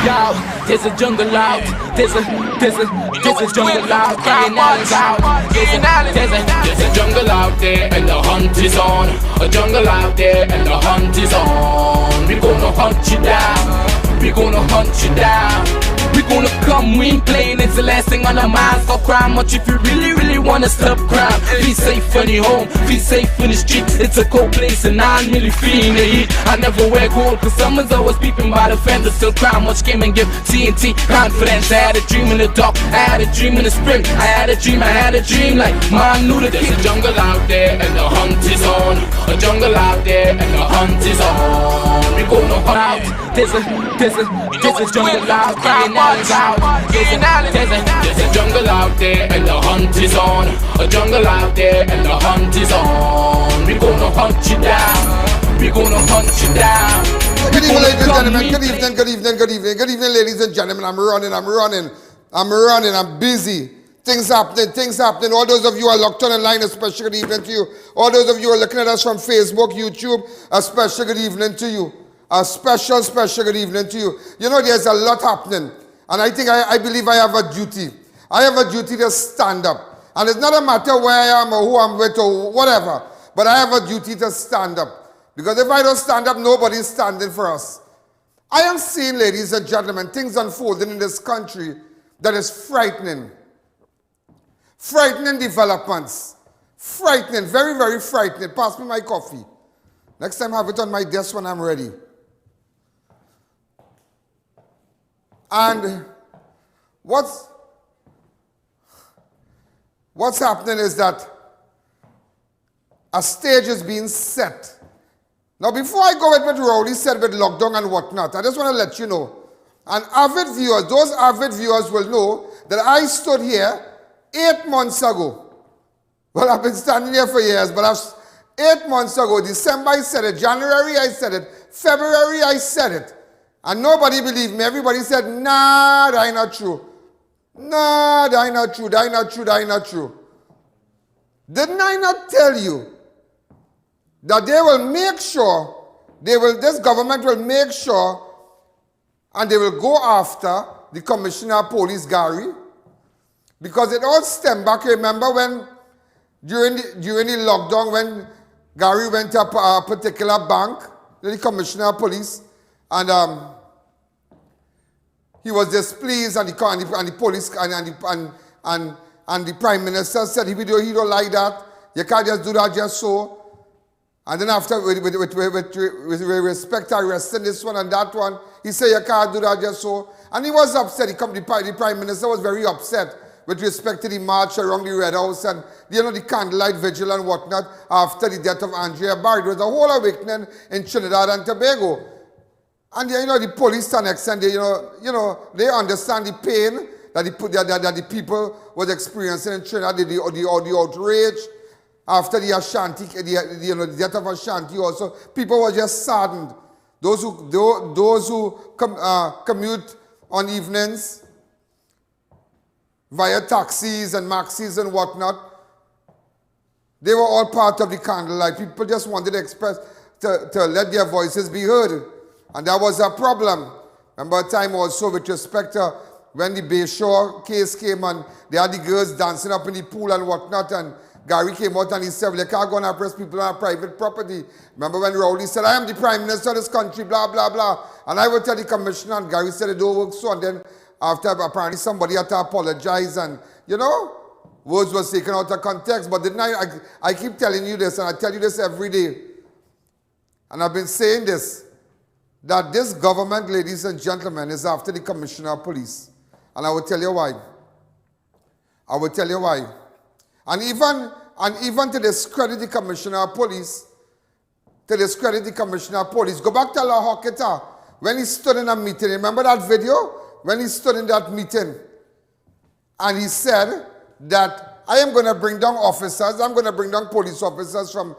Yo, there's a jungle out. There's a jungle out. There's a jungle out there and the hunt is on. A jungle out there and the hunt is on. We gonna hunt you down. We gonna hunt you down. We gonna come, we ain't playing, it's the last thing on our minds. Stop crime much if you really wanna stop crime. Be safe in your home, be safe in the street. It's a cold place and I'm really feeling the heat. I never wear gold cause someone's always peeping by the fender. Still crime much came and give TNT confidence. I had a dream in the dark, I had a dream in the spring. I had a dream like Martin Luther King. There's a jungle out there and the hunt is on. A jungle out there and the hunt is on. We gonna hunt out. There's a jungle out there. There's a jungle out there and the hunt is on. A jungle out there and the hunt is on. We gonna hunt you down. We gonna hunt you down. Good evening, ladies and gentlemen. Good evening, ladies and gentlemen. I'm busy. Things happening. All those of you who are locked on online, a special good evening to you. All those of you who are looking at us from Facebook, YouTube, a special good evening to you. A special good evening to you. You know, there's a lot happening. And I believe I have a duty. I have a duty to stand up. And it's not a matter where I am or who I'm with or whatever. But I have a duty to stand up. Because if I don't stand up, nobody's standing for us. I am seeing, ladies and gentlemen, things unfolding in this country that is frightening. Frightening developments. Frightening, very, very frightening. Pass me my coffee. Next time have it on my desk when I'm ready. And what's happening is that a stage is being set. Now, before I go with what Rowley said with lockdown and whatnot, I just want to let you know, and avid viewers, those avid viewers will know that I stood here 8 months ago. Well, I've been standing here for years, but 8 months ago, December I said it, January I said it, February I said it. And nobody believed me. Everybody said, nah, that ain't not true. Nah, that ain't not true, that ain't not true, that ain't not true. Didn't I not tell you that they will make sure, this government will make sure, and they will go after the Commissioner of Police, Gary? Because it all stemmed back. Remember when, during the lockdown, when Gary went to a particular bank, the Commissioner of Police, and he was displeased, and the police and the Prime Minister said, if you don't like that, you can't just do that just so. And then after, with respect, arresting this one and that one, he said, you can't do that just so. And he was upset. The Prime Minister was very upset with respect to the march around the Red House and, the candlelight vigil and whatnot after the death of Andrea Barr. It was a whole awakening in Trinidad and Tobago. And the police to an extent, they understand the pain that the people was experiencing in Trinidad, the outrage after the Ashanti, the death of Ashanti also. People were just saddened. Those who commute on evenings via taxis and maxis and whatnot, they were all part of the candlelight. People just wanted to express, to let their voices be heard. And that was a problem. Remember a time also with respect to when the Bayshore case came and they had the girls dancing up in the pool and whatnot, and Gary came out and he said, well, you can't go and oppress people on private property. Remember when Rowley said, I am the Prime Minister of this country, blah, blah, blah. And I will tell the Commissioner, and Gary said it don't work so. And then after, apparently somebody had to apologize, and, words was taken out of context. But didn't I keep telling you this, and I tell you this every day. And I've been saying this, that this government, ladies and gentlemen, is after the Commissioner of Police. And I will tell you why. I will tell you why. And even to discredit the Commissioner of Police, go back to La Hocketa, when he stood in a meeting, remember that video? When he stood in that meeting, and he said that I am going to bring down officers, I'm going to bring down police officers from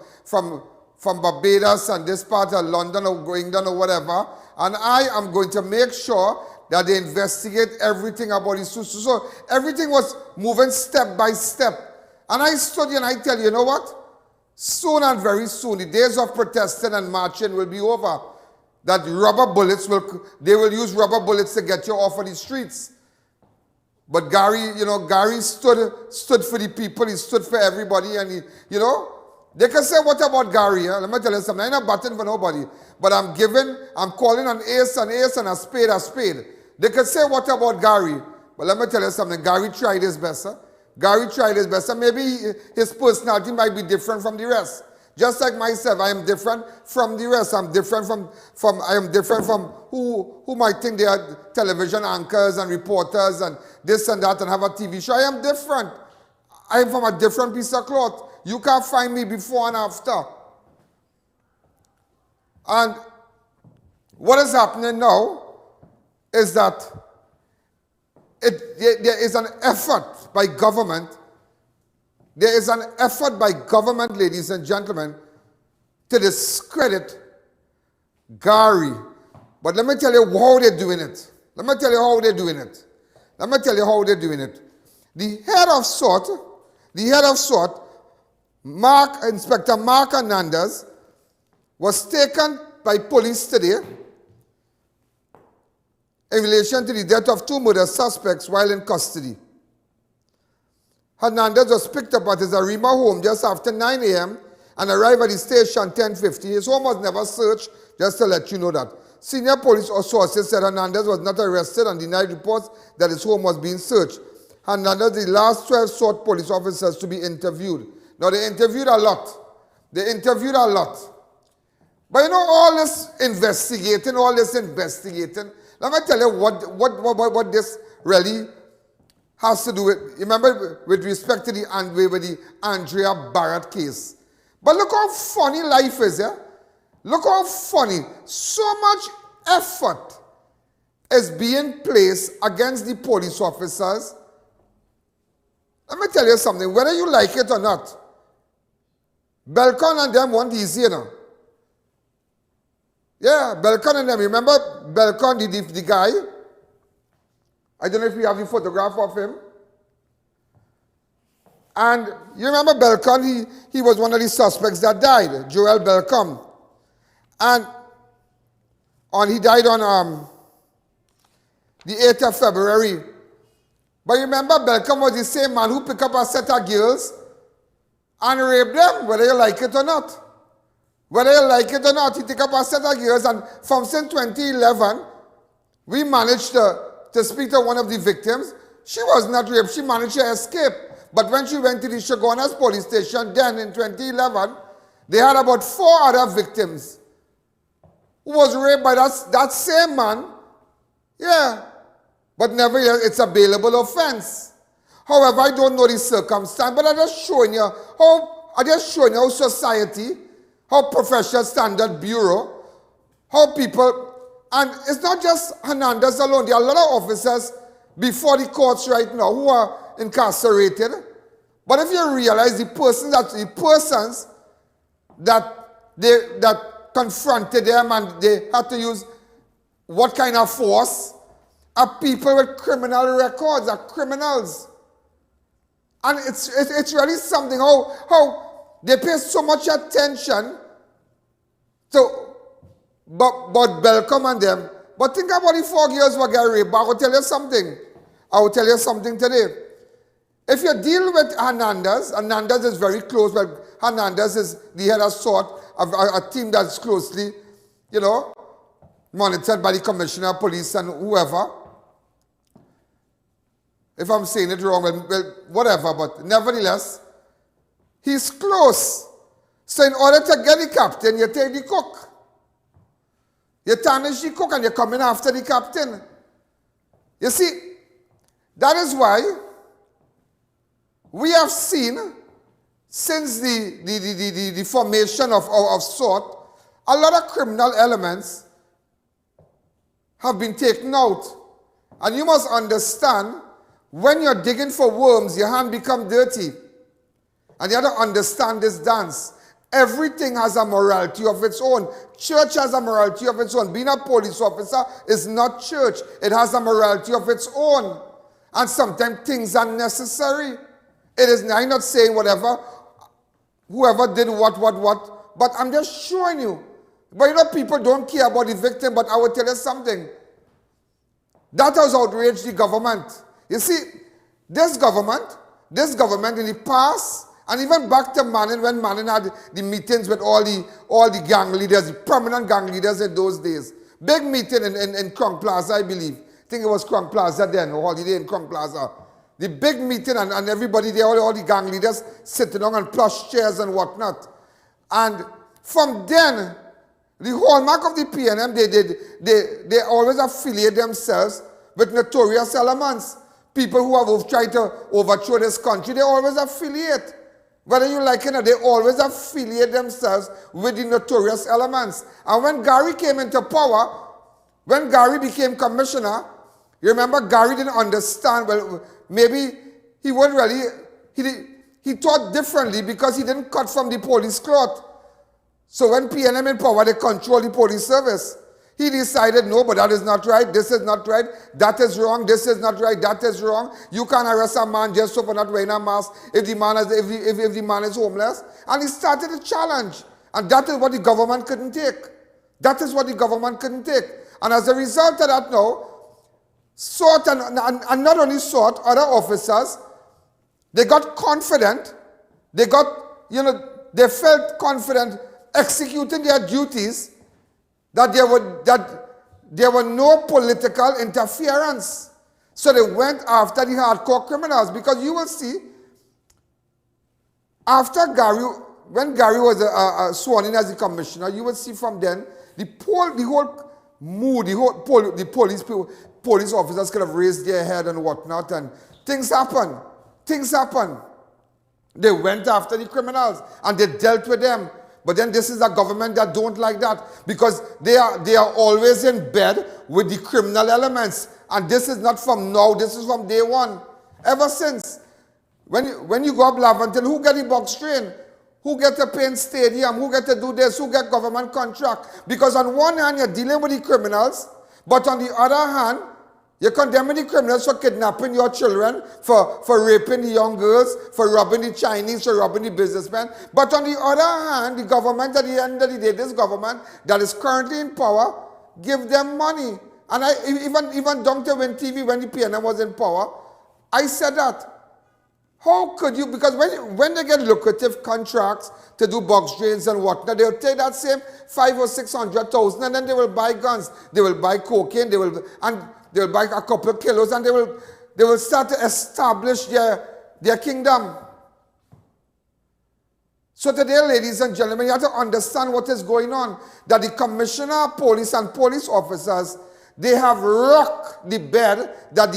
Barbados and this part of London or going down or whatever, and I am going to make sure that they investigate everything about this. So everything was moving step by step. And I stood here and I tell you, you know what? Soon and very soon, the days of protesting and marching will be over. that rubber bullets they will use rubber bullets to get you off of the streets. But Gary, Gary stood for the people. He stood for everybody, and they can say what about Gary? Let me tell you something. I'm not batting for nobody, but I'm calling an ace and a spade a spade. They can say what about Gary? But let me tell you something. Gary tried his best. Gary tried his best. And maybe his personality might be different from the rest. Just like myself, I am different from the rest. I am different from who might think they are television anchors and reporters and this and that and have a TV show. I am different. I am from a different piece of cloth. You can't find me before and after. And what is happening now is that there is an effort by government. There is an effort by government, ladies and gentlemen, to discredit Gary. But let me tell you how they're doing it. The head of SWAT, Inspector Mark Hernandez, was taken by police today in relation to the death of 2 murder suspects while in custody. Hernandez was picked up at his Arima home just after 9 a.m. and arrived at the station 10:50. His home was never searched, just to let you know that. Senior police sources said Hernandez was not arrested and denied reports that his home was being searched. Hernandez, the last 12 SWAT police officers to be interviewed. Now, they interviewed a lot. But all this investigating, let me tell you what this really has to do with, remember, with respect to the Andrea Barrett case. But look how funny life is, yeah? Look how funny. So much effort is being placed against the police officers. Let me tell you something, whether you like it or not, Belcon and them want easy, Yeah, Belcon and them. Remember Belcon, the guy? I don't know if you have the photograph of him. And you remember Belcon, he was one of the suspects that died, Joel Belcon. And he died on the 8th of February. But remember, Belcon was the same man who picked up a set of girls and raped them, whether you like it or not. He took up a set of girls, and from since 2011, we managed to speak to one of the victims. She was not raped. She managed to escape. But when she went to the Chaguanas police station, then in 2011, they had about 4 other victims who was raped by that same man. Yeah. But nevertheless, it's a bailable offense. However, I don't know the circumstance, but I'm just showing you how society, how Professional Standard Bureau, how people. And it's not just Hernandez alone. There are a lot of officers before the courts right now who are incarcerated. But if you realize the persons that confronted them and they had to use what kind of force are people with criminal records, are criminals. And it's really something how they pay so much attention to but Belcom and them. But think about the 4 girls who got raped. But I will tell you something today. If you deal with Hernandez is very close. Well, Hernandez is the head of SWAT, a team that's closely, monitored by the Commissioner of Police and whoever. If I'm saying it wrong, well, whatever, but nevertheless, he's close. So in order to get the captain, you take the cook. You tarnish the cook and you're coming after the captain. You see, that is why we have seen, since the formation of SWAT, a lot of criminal elements have been taken out. And you must understand, when you're digging for worms, your hand becomes dirty. And you have to understand this dance. Everything has a morality of its own. Church has a morality of its own. Being a police officer is not church. It has a morality of its own. And sometimes things are necessary. I'm not saying whoever did what, but I'm just showing you But you know, people don't care about the victim, but I will tell you something. That has outraged the government. You see, this government in the past, and even back to Manning, when Manning had the meetings with all the gang leaders, the prominent gang leaders in those days. Big meeting in Crown Plaza, I believe. I think it was Crown Plaza then, or Holiday in Crown Plaza. The big meeting and everybody there, all the gang leaders sitting down on plush chairs and whatnot. And from then, the hallmark of the PNM, they always affiliate themselves with notorious elements. People who have tried to overthrow this country, they always affiliate. Whether you like it or not, they always affiliate themselves with the notorious elements. And when Gary came into power, when Gary became commissioner, you remember Gary didn't understand, well, maybe he wasn't really, he thought differently because he didn't cut from the police cloth. So when PNM in power, they control the police service. He decided, no, but that is not right, this is not right, that is wrong, this is not right, that is wrong. You can't arrest a man just for not wearing a mask if the man is homeless. And he started a challenge. And that is what the government couldn't take. That is what the government couldn't take. And as a result of that now, sought and not only sought, other officers, they got confident, they felt confident executing their duties, that there were no political interference. So they went after the hardcore criminals. Because you will see, after Gary, when Gary was sworn in as the commissioner, you will see from then, the whole mood, the police officers could have raised their head and whatnot, and things happen. Things happen. They went after the criminals, and they dealt with them. But then this is a government that don't like that, because they are always in bed with the criminal elements. And this is not from now, this is from day one. Ever since. When you go up Laventille, who get the box train? Who get to paint stadium? Who get to do this? Who get government contract? Because on one hand, you're dealing with the criminals, but on the other hand, you're condemning the criminals for kidnapping your children, for raping the young girls, for robbing the Chinese, for robbing the businessmen. But on the other hand, the government, at the end of the day, this government that is currently in power, give them money. And even down to Win TV, when the PNM was in power, I said that. How could you, because when they get lucrative contracts to do box drains and whatnot, they'll take that same 500,000 or 600,000 and then they will buy guns, they will buy cocaine, they will buy a couple of kilos, and they will start to establish their kingdom. So today, ladies and gentlemen, you have to understand what is going on. That the commissioner of police and police officers, they have rocked the bed that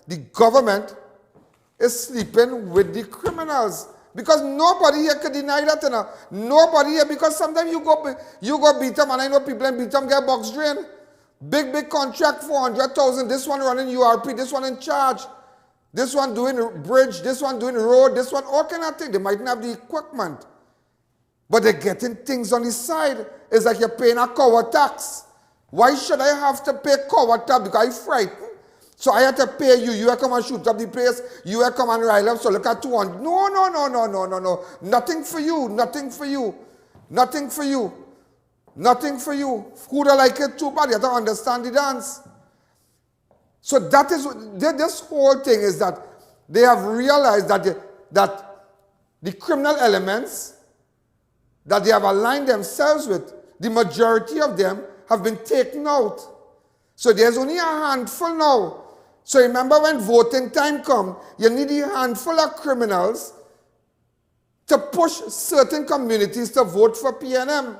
the government is sleeping with the criminals. Because nobody here can deny that. You know? Nobody here, because sometimes you go beat them, and I know people in beat them get box drain. Big contract, 400,000. This one running URP, this one in charge. This one doing bridge, this one doing road, this one, all kind of things. They mightn't have the equipment. But they're getting things on the side. It's like you're paying a cover tax. Why should I have to pay cover tax? Because I'm frightened. So I have to pay you. You have come and shoot up the place. You have come and rile up. So look at 200. No. Nothing for you. Nothing for you. Nothing for you. Nothing for you. Who don't like it too bad? You have to understand the dance. So that is, this whole thing is that they have realized that the criminal elements that they have aligned themselves with, the majority of them have been taken out. So there's only a handful now. So remember, when voting time comes, you need a handful of criminals to push certain communities to vote for PNM.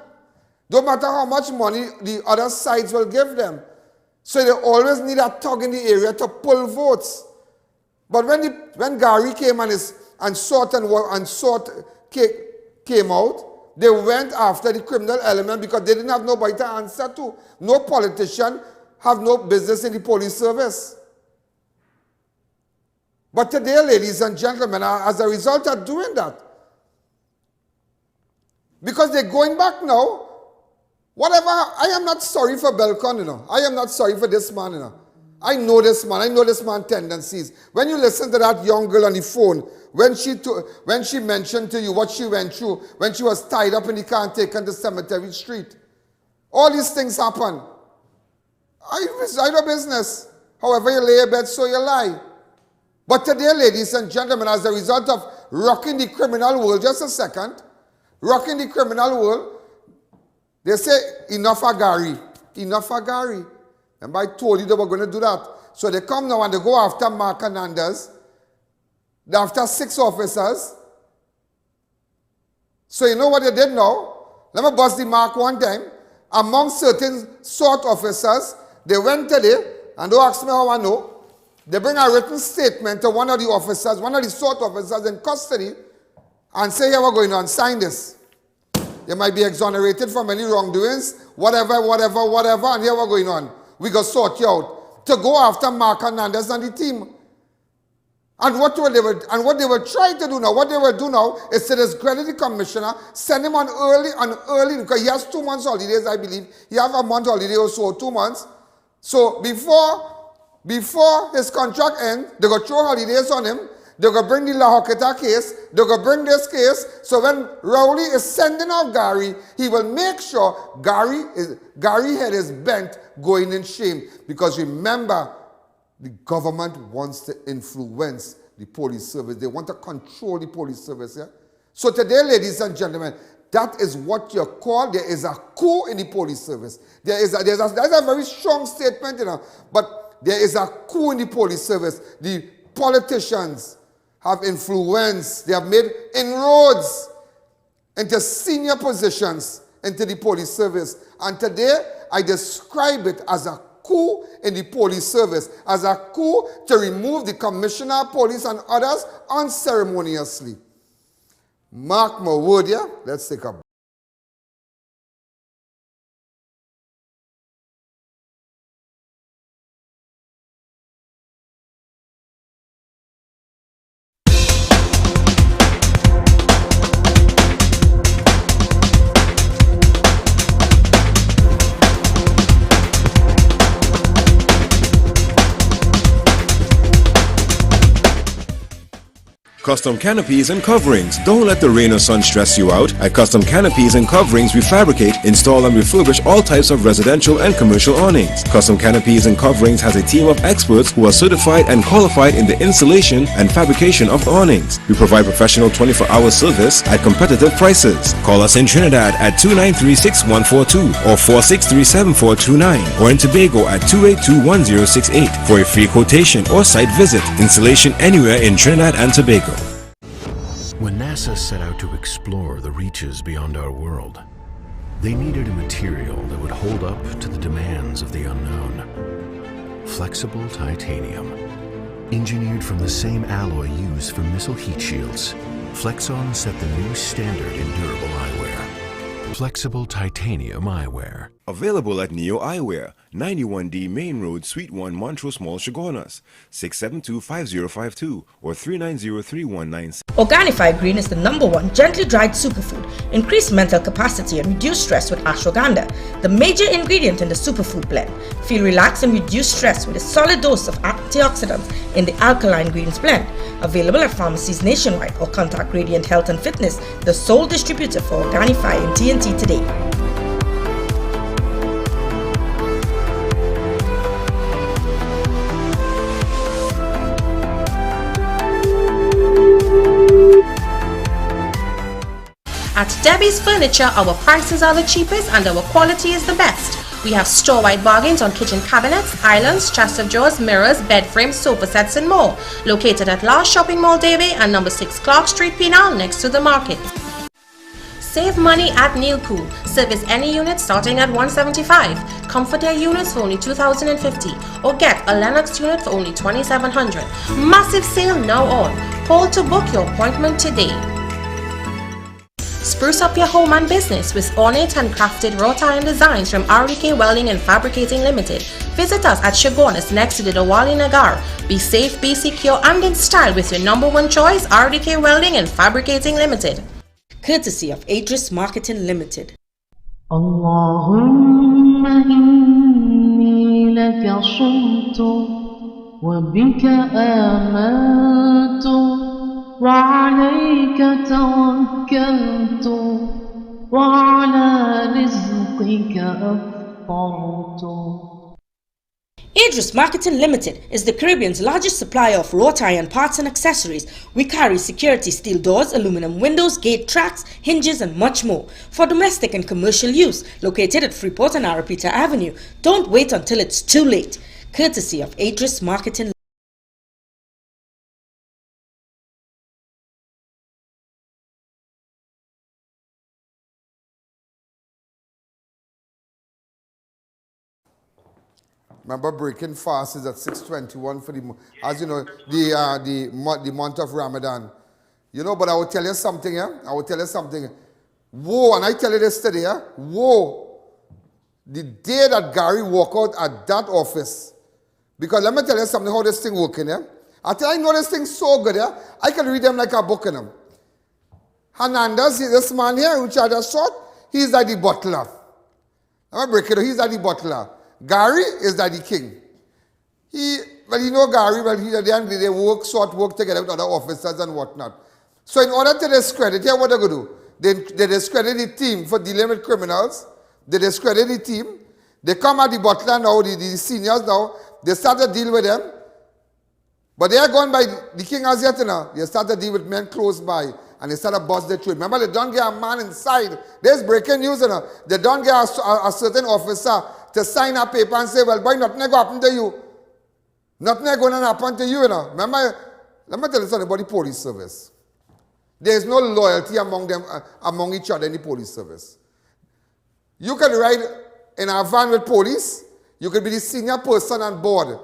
Don't matter how much money the other sides will give them. So they always need a thug in the area to pull votes. But when Gary came and sought came out, they went after the criminal element because they didn't have nobody to answer to. No politician have no business in the police service. But today, ladies and gentlemen, as a result of doing that, because they're going back now, whatever, I am not sorry for Belcon, you know. I am not sorry for this man, you know. I know this man's tendencies. When you listen to that young girl on the phone, when she mentioned to you what she went through, when she was tied up in the car and taken to Cemetery Street, all these things happen. It's your business. However you lay your bed, so you lie. But today, ladies and gentlemen, as a result of rocking the criminal world, just a second, rocking the criminal world, they say, enough of Gary. Enough of Gary. Remember I told you they were going to do that. So they come now and they go after Mark Hernandez. They're after 6 officers. So you know what they did now? Let me bust the mark one time. Among certain SWAT officers, they went today, and don't ask me how I know, they bring a written statement to one of the officers, one of the SWAT officers in custody, and say, here we're going on, sign this. They might be exonerated from any wrongdoings, whatever, and here we're going on. We got sort you out to go after Mark Hernandez and the team. And what they were trying to do now, what they will do now is to discredit the commissioner, send him on early, because he has 2 months holidays, I believe. He has a month holiday or so, 2 months. So before his contract ends, they go throw holidays on him. They're going to bring the La Joqueta case. They're going to bring this case. So when Rowley is sending off Gary, he will make sure Gary head is bent going in shame. Because remember, the government wants to influence the police service. They want to control the police service. Yeah? So today, ladies and gentlemen, that is what you call, there is a coup in the police service. There's a very strong statement, you know, but there is a coup in the police service. The politicians have influenced, they have made inroads into senior positions into the police service. And today, I describe it as a coup in the police service, as a coup to remove the commissioner of police and others unceremoniously. Mark my word, yeah? Let's take a Custom canopies and coverings. Don't let the rain or sun stress you out. At Custom Canopies and Coverings, we fabricate, install and refurbish all types of residential and commercial awnings. Custom Canopies and Coverings has a team of experts who are certified and qualified in the installation and fabrication of awnings. We provide professional 24-hour service at competitive prices. Call us in Trinidad at 293-6142 or 463-7429 or in Tobago at 282-1068 for a free quotation or site visit. Installation anywhere in Trinidad and Tobago. When NASA set out to explore the reaches beyond our world, they needed a material that would hold up to the demands of the unknown. Flexible titanium. Engineered from the same alloy used for missile heat shields, Flexon set the new standard in durable eyewear. Flexible titanium eyewear. Available at Neo Eyewear, 91D Main Road, Suite 1, Montrose Mall, Chagonas, 672-5052 or 390-3196. Organifi Green is the #1 gently dried superfood. Increase mental capacity and reduce stress with ashwagandha, the major ingredient in the superfood blend. Feel relaxed and reduce stress with a solid dose of antioxidants in the alkaline greens blend. Available at pharmacies nationwide or contact Radiant Health and Fitness, the sole distributor for Organifi in TNT today. At Debbie's Furniture, our prices are the cheapest and our quality is the best. We have store-wide bargains on kitchen cabinets, islands, chest of drawers, mirrors, bed frames, sofa sets and more. Located at Last Shopping Mall, Davie and number 6 Clark Street, Penal, next to the market. Save money at Neil Cool. Service any unit starting at $175. Comfort Air units for only $2,050 or get a Lennox unit for only $2,700. Massive sale now on. Call to book your appointment today. Spruce up your home and business with ornate and crafted wrought iron designs from RDK Welding and Fabricating Limited. Visit us at Chagonas next to the Dawali Nagar. Be safe, be secure and in style with your #1 choice, RDK Welding and Fabricating Limited. Courtesy of Adris Marketing Limited. Allahumma inni لك صمت وبك آمنت وعليك توكلت وعلى رزقك أفطرت. Idris Marketing Limited is the Caribbean's largest supplier of wrought iron parts and accessories. We carry security steel doors, aluminum windows, gate tracks, hinges and much more for domestic and commercial use. Located at Freeport and Arapita Avenue. Don't wait until it's too late. Courtesy of Idris Marketing. Remember, breaking fast is at 6:21 for the, as you know, the month of Ramadan. You know, but I will tell you something, yeah? I will tell you something. Whoa, and I tell you this today, yeah? Whoa. The day that Gary walked out at that office, because let me tell you something, how this thing working, yeah? I know this thing so good, yeah? I can read them like a book in them. Hernandez, this man here, who charged us short, he's like the butler. I'm break it, he's like the butler. Gary is like the king. Well, you know Gary, well, they work, sort work together with other officers and whatnot. So in order to discredit, here what they're going to do, they discredit the team for dealing with criminals. They discredit the team. They come at the butler now, the seniors now. They start to deal with them. But they are going by the king as yet now. They start to deal with men close by. And they start to bust their trade. Remember, they don't get a man inside. There's breaking news, you know. They don't get a certain officer to sign a paper and say, well, boy, nothing going to happen to you. Nothing going to happen to you, you know. Remember, let me tell you something about the police service. There is no loyalty among them, among each other in the police service. You can ride in a van with police. You can be the senior person on board.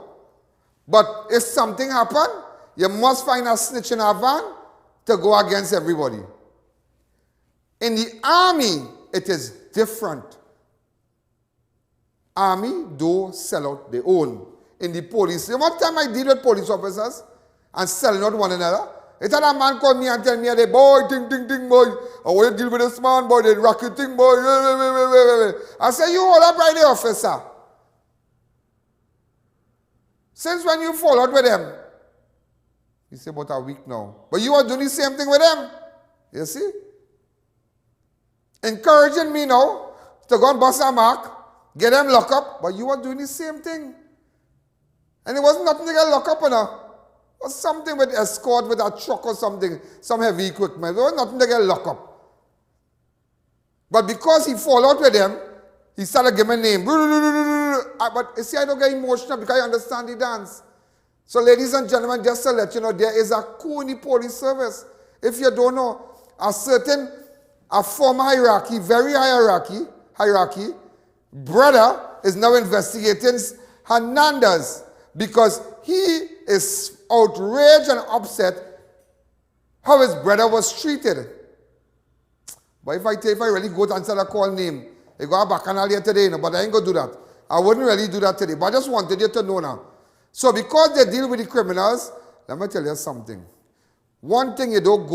But if something happens, you must find a snitch in a van to go against everybody. In the army, it is different. Army do sell out their own. In the police, one time I deal with police officers and selling out one another. It's a man called me and tell me, "Hey, boy, ting, boy. I want to deal with this man, boy, the rocket thing, boy." I say, "You hold up right there, officer. Since when you fall out with them?" He said, "About a week now." But you are doing the same thing with them. You see? Encouraging me now to go and bust a mark, get them locked up, but you are doing the same thing. And it wasn't nothing to get locked up, you know. It was something with escort, with a truck or something, some heavy equipment. It was nothing to get locked up. But because he fall out with them, he started giving a name. But you see, I don't get emotional because I understand the dance. So ladies and gentlemen, just to let you know, there is a coup in the police service. If you don't know, a former hierarchy, very high hierarchy, brother is now investigating Hernandez because he is outraged and upset how his brother was treated. But if I really go to answer the call name, I go back and earlier today, you know, but I ain't going to do that. I wouldn't really do that today, but I just wanted you to know now. So because they deal with the criminals, let me tell you something. One thing you don't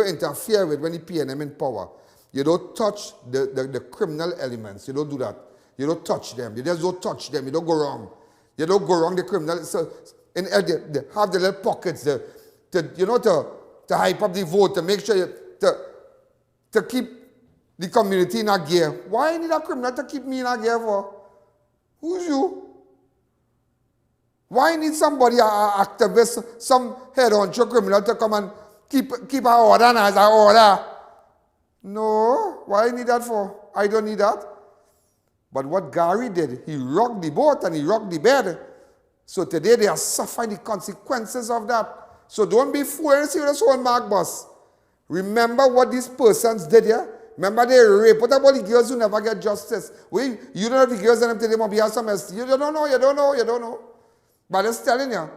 interfere with when you PNM in power. You don't touch the criminal elements. You don't do that. You don't touch them. You just don't touch them. You don't go wrong. You don't go wrong the criminal. So they have the little pockets to hype up the vote, to make sure to keep the community in a gear. Why you need a criminal to keep me in a gear for? Who's you? Why need somebody, an activist, some head honcho criminal to come and keep our order and as our order? No, why I need that for? I don't need that. But what Gary did, he rocked the boat and he rocked the bed. So today they are suffering the consequences of that. So don't be foolish with this whole Mark boss. Remember what these persons did here? Remember they rape. What about the girls who never get justice? You don't know the girls and them today must be some else. You don't know. But I'm just telling you.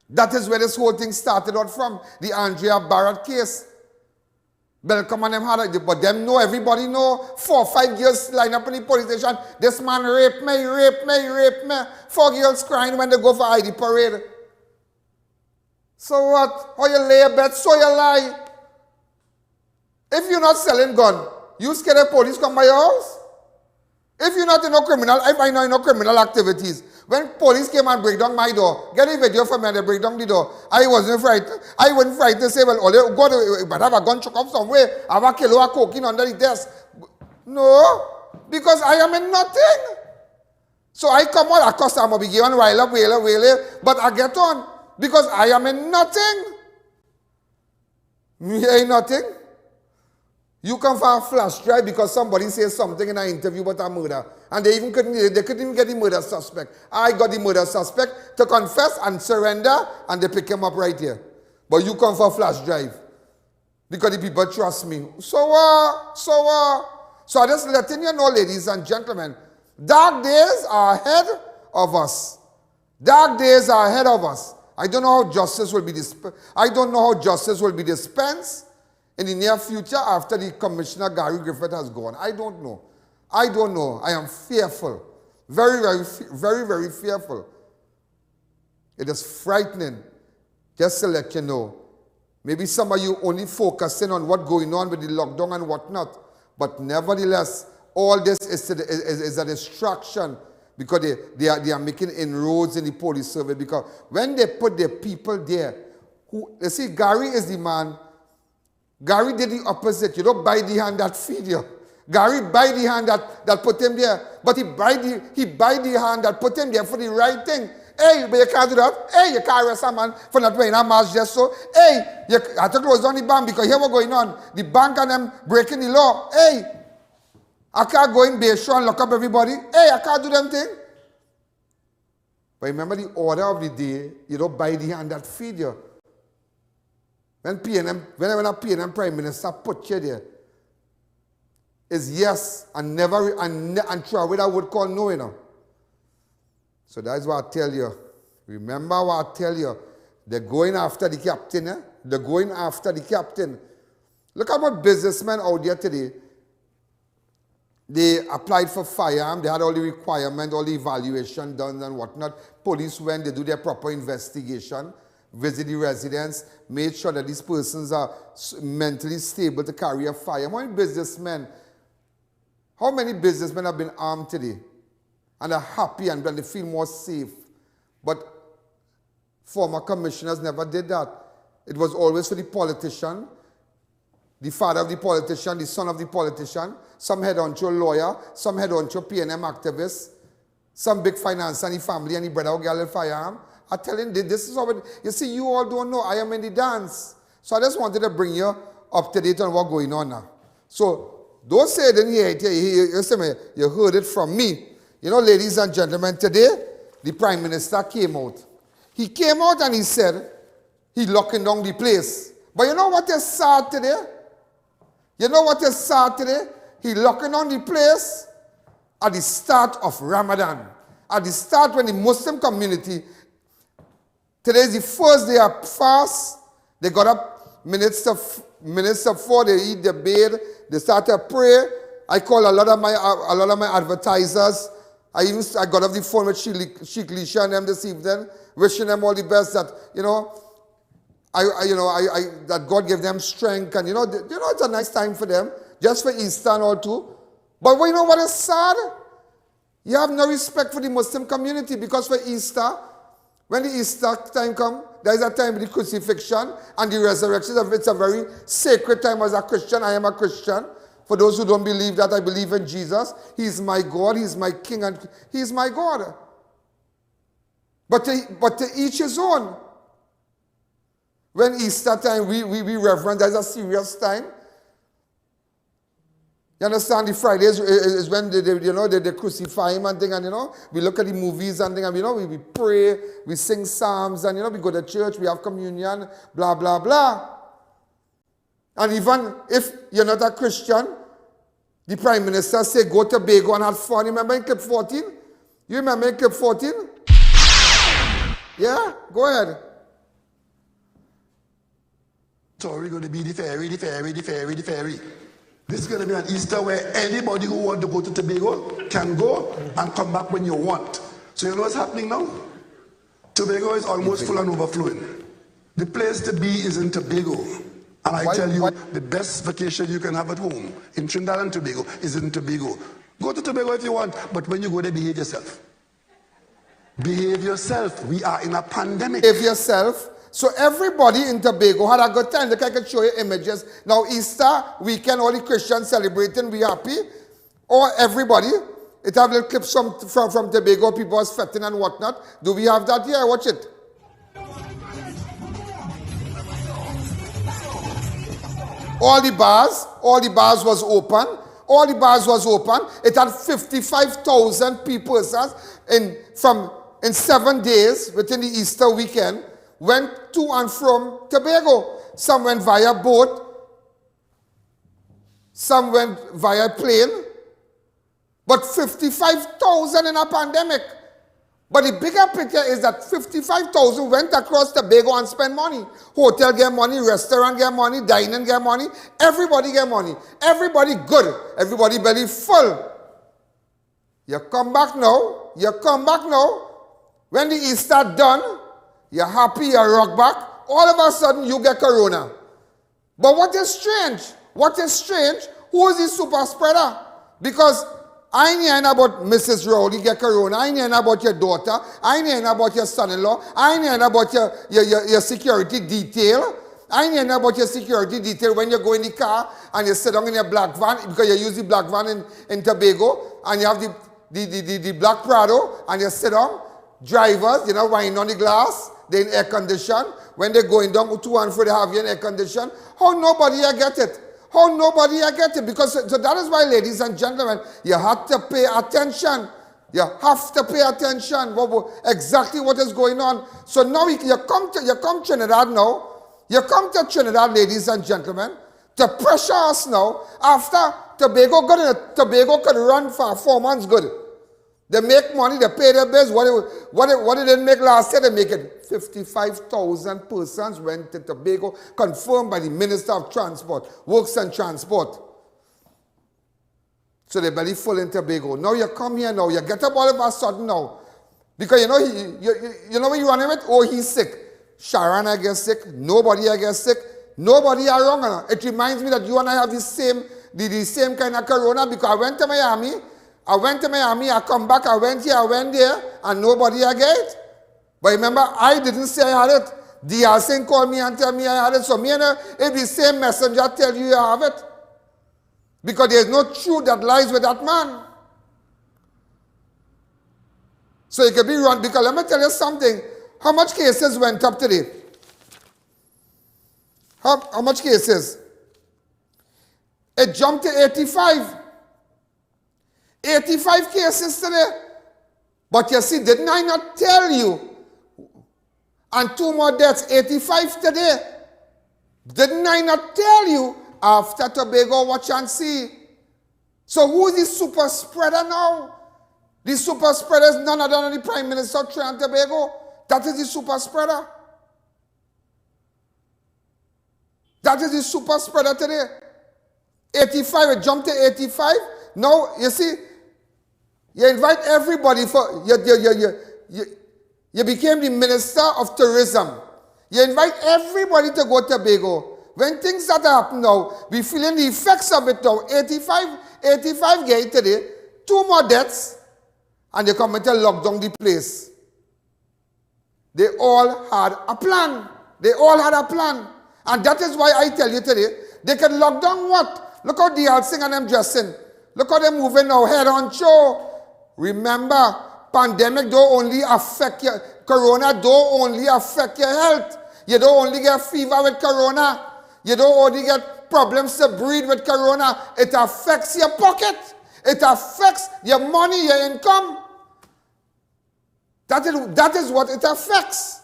That is where this whole thing started out from. The Andrea Barrett case. Belcom and them had it, but them know, everybody know. 4 or 5 girls line up in the police station. This man raped me. 4 girls crying when they go for ID parade. So what? How you lay a bet, so you lie. If you're not selling gun, you scared the police come by your house? If you're not in no criminal, if I know in no criminal activities, when police came and break down my door, get a video for me and they break down the door, I wasn't frightened. I wasn't frightened to say, well, but have a gun chuck up somewhere, have a kilo of cocaine under the desk. No, because I am in nothing. So I come out, of course I'm going to be given whaler, but I get on because I am in nothing. Me ain't nothing. You come for a flash drive because somebody says something in an interview about a murder. And they couldn't even get the murder suspect. I got the murder suspect to confess and surrender, and they pick him up right here. But you come for a flash drive because the people trust me. So I just letting you know, ladies and gentlemen, dark days are ahead of us. Dark days are ahead of us. I don't know how justice will be dispensed in the near future after the Commissioner Gary Griffith has gone. I don't know. I am fearful. Very, very fearful. It is frightening. Just to let you know. Maybe some of you only focusing on what's going on with the lockdown and whatnot. But nevertheless, all this is a distraction because they are making inroads in the police service. Because when they put their people there, you see, Gary is the man. Gary did the opposite. You don't buy the hand that feed you. Gary buy the hand that put him there. But he buy the hand that put him there for the right thing. Hey, but you can't do that. Hey, you can't arrest a man for not wearing a mask just so. Hey, you have to close down the bank because here what's going on. The bank and them breaking the law. Hey, I can't go in Bayshore and lock up everybody. Hey, I can't do them thing. But remember the order of the day, you don't buy the hand that feed you. When a PNM Prime Minister put you there, is yes and never and throw away that word called no, you know. So that's what I tell you. Remember what I tell you. They're going after the captain. Eh? They're going after the captain. Look at what businessmen out there today. They applied for firearm. They had all the requirements, all the evaluation done and whatnot. Police went, they do their proper investigation, visit the residents, made sure that these persons are mentally stable to carry a firearm. How many businessmen have been armed today? And are happy and they feel more safe. But former commissioners never did that. It was always for the politician, the father of the politician, the son of the politician. Some head on to a lawyer, some head on to a PNM activist, some big finance and the family and the brother or girl in firearm. I'm telling you, this is how it, you see, you all don't know, I am in the dance. So I just wanted to bring you up to date on what's going on now. So don't say it in here, you heard it from me. You know, ladies and gentlemen, today, the Prime Minister came out. He came out and he said, he's locking down the place. But you know what is sad today? You know what is sad today? He's locking down the place at the start of Ramadan. At the start when the Muslim community, today is the first day of fast. They got up minutes to 4, they eat their bed, they start to pray. I call a lot of my advertisers. I got off the phone with Sheikh Lisha and them this evening, wishing them all the best that, that God gave them strength and, it's a nice time for them, just for Easter and all too. But you know what is sad? You have no respect for the Muslim community because for Easter, when the Easter time comes, there is a time of the crucifixion and the resurrection. It's a very sacred time as a Christian. I am a Christian. For those who don't believe that, I believe in Jesus. He's my God, He's my King, and He's my God. But to each his own. When Easter time, we reverence, there's a serious time. You understand? The Fridays is when they crucify him and thing, and we look at the movies and thing, and we pray, we sing psalms, and we go to church, we have communion, blah, blah, blah. And even if you're not a Christian, the Prime Minister say go to Tobago and have fun. Remember in Clip 14? You remember in Clip 14? Yeah? Go ahead. So we're going to be the ferry. This is going to be an Easter where anybody who wants to go to Tobago can go and come back when you want. So you know what's happening now? Tobago is almost full and overflowing. The place to be is in Tobago. And I tell you, the best vacation you can have at home in Trinidad and Tobago is in Tobago. Go to Tobago if you want, but when you go there, behave yourself. Behave yourself. We are in a pandemic. Behave yourself. So everybody in Tobago had a good time. Look, I can show you images. Now Easter weekend, all the Christians celebrating, we happy. Or everybody. It have little clips from Tobago, people was fetting and whatnot. Do we have that here? Watch it. All the bars was open. All the bars was open. It had 55,000 people in 7 days within the Easter weekend went to and from Tobago. Some went via boat. Some went via plane. But 55,000 in a pandemic. But the bigger picture is that 55,000 went across Tobago and spent money. Hotel get money, restaurant get money, dining get money. Everybody get money. Everybody good. Everybody belly full. You come back now. You come back now. When the Easter done, you're happy, you rock back. All of a sudden, you get corona. But what is strange? What is strange? Who is the super spreader? Because I ain't hearing about Mrs. Rowley get corona. I ain't hearing about your daughter. I ain't hearing about your son-in-law. I ain't hearing about your security detail. I ain't hearing about your security detail when you go in the car and you sit down in your black van, because you use the black van in Tobago, and you have the black Prado, and you sit down. Drivers, wine on the glass, they in air condition. When they're going down to and fro, they have you in air condition. How nobody get it? How nobody get it? Because so that is why, ladies and gentlemen, you have to pay attention. You have to pay attention exactly what is going on. So now you come Trinidad now. You come to Trinidad, ladies and gentlemen, to pressure us now. After Tobago could run for 4 months good. They make money, they pay their bills. What they didn't make last year, they make it. 55,000 persons went to Tobago, confirmed by the Minister of Transport, Works and Transport. So they belly full in Tobago. Now you come here now, you get up all of a sudden now. Because you know when you running with, oh, he's sick. Sharon I get sick, nobody I get sick, nobody are wrong. It reminds me that you and I have the same kind of corona, because I went to Miami, I come back, I went here, I went there, and nobody I get it. But remember, I didn't say I had it. DRC called me and tell me I had it. So me and if the same messenger tell you have it. Because there's no truth that lies with that man. So it could be wrong. Because let me tell you something. How much cases went up today? How much cases? It jumped to 85. 85 cases today. But you see, didn't I not tell you? And 2 more deaths, 85 today. Didn't I not tell you? After Tobago, watch and see. So who is the super spreader now? The super spreader is none other than the Prime Minister of Trinidad and Tobago. That is the super spreader. That is the super spreader today. 85, it jumped to 85. Now, you see, you invite everybody for, you became the Minister of Tourism. You invite everybody to go to Tobago. When things start to happen now, we feeling the effects of it now. 85 gay today, 2 more deaths, and they come to lock down the place. They all had a plan. They all had a plan. And that is why I tell you today, they can lock down what? Look how they all sing and them dressing. Look how they're moving now, head on show. Remember, pandemic don't only affect your, corona don't only affect your health. You don't only get fever with corona. You don't only get problems to breathe with corona. It affects your pocket. It affects your money, your income. That is what it affects.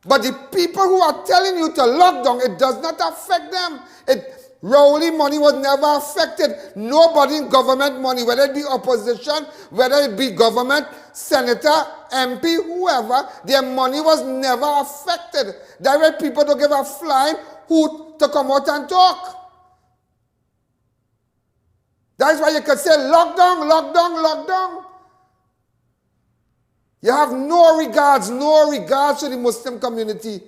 But the people who are telling you to lock down, it does not affect them. ROWLEY money was never affected. Nobody in government money, whether it be opposition, whether it be government, senator, MP, whoever, their money was never affected. That way people don't give a flying hoot to come out and talk. That's why you could say lockdown, lockdown, lockdown. You have no regards to the Muslim community.